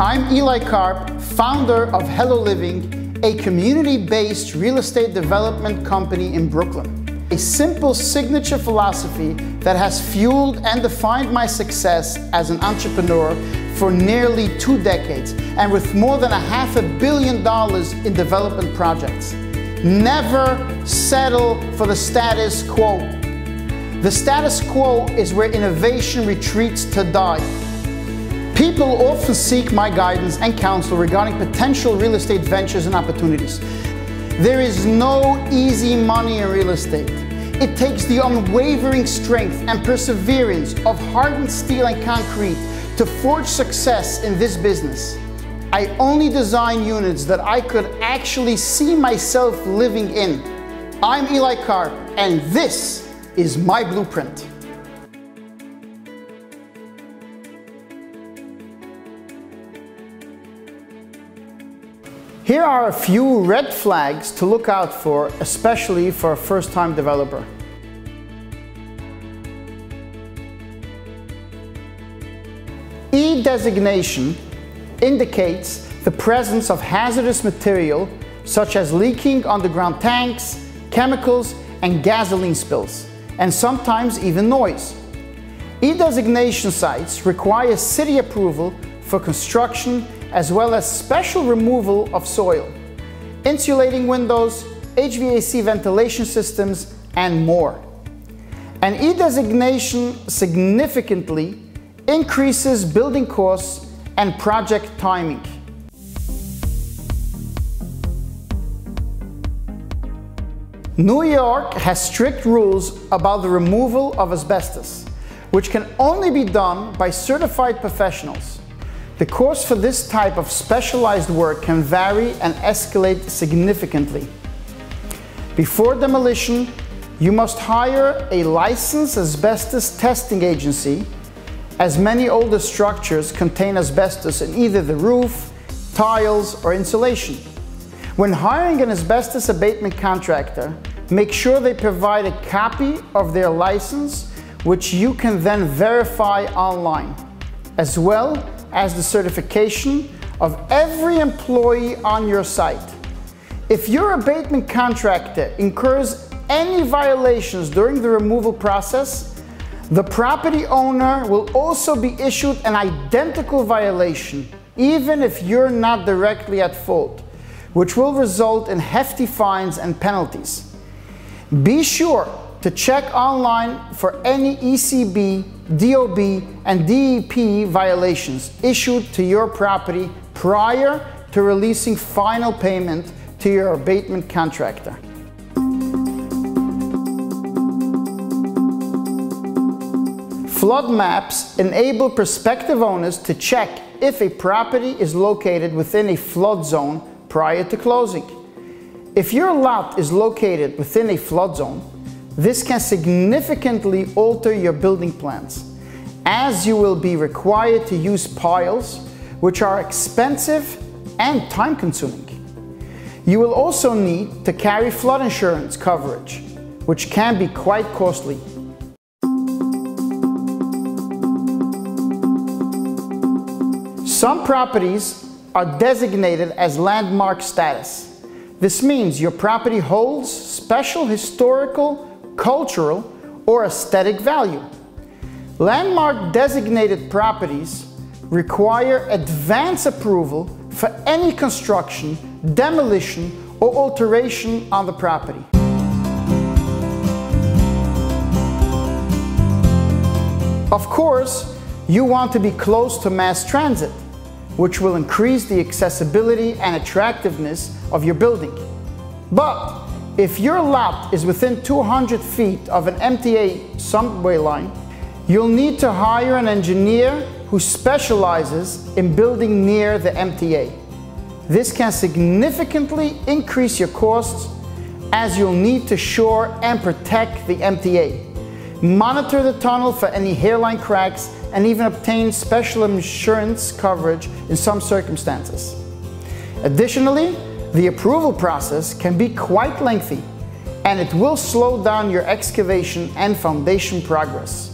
I'm Eli Karp, founder of Hello Living, a community-based real estate development company in Brooklyn. A simple signature philosophy that has fueled and defined my success as an entrepreneur for nearly 2 decades, and with more than $500 million in development projects. Never settle for the status quo. The status quo is where innovation retreats to die. People often seek my guidance and counsel regarding potential real estate ventures and opportunities. There is no easy money in real estate. It takes the unwavering strength and perseverance of hardened steel and concrete to forge success in this business. I only design units that I could actually see myself living in. I'm Eli Karp, and this is my blueprint. Here are a few red flags to look out for, especially for a first-time developer. E designation indicates the presence of hazardous material such as leaking underground tanks, chemicals, and gasoline spills, and sometimes even noise. E designation sites require city approval for construction as well as special removal of soil, insulating windows, HVAC ventilation systems, and more. An E designation significantly increases building costs and project timing. New York has strict rules about the removal of asbestos, which can only be done by certified professionals. The cost for this type of specialized work can vary and escalate significantly. Before demolition, you must hire a licensed asbestos testing agency, as many older structures contain asbestos in either the roof, tiles, or insulation. When hiring an asbestos abatement contractor, make sure they provide a copy of their license, which you can then verify online, as well as the certification of every employee on your site. If your abatement contractor incurs any violations during the removal process, the property owner will also be issued an identical violation, even if you're not directly at fault, which will result in hefty fines and penalties. Be sure to check online for any ECB, DOB, and DEP violations issued to your property prior to releasing final payment to your abatement contractor. Flood maps enable prospective owners to check if a property is located within a flood zone prior to closing. If your lot is located within a flood zone, this can significantly alter your building plans, as you will be required to use piles, which are expensive and time-consuming. You will also need to carry flood insurance coverage, which can be quite costly. Some properties are designated as landmark status. This means your property holds special historical, cultural, or aesthetic value. Landmark designated properties require advance approval for any construction, demolition, or alteration on the property. Of course, you want to be close to mass transit, which will increase the accessibility and attractiveness of your building. But if your lot is within 200 feet of an MTA subway line, you'll need to hire an engineer who specializes in building near the MTA. This can significantly increase your costs, as you'll need to shore and protect the MTA, monitor the tunnel for any hairline cracks, and even obtain special insurance coverage in some circumstances. Additionally, the approval process can be quite lengthy, and it will slow down your excavation and foundation progress.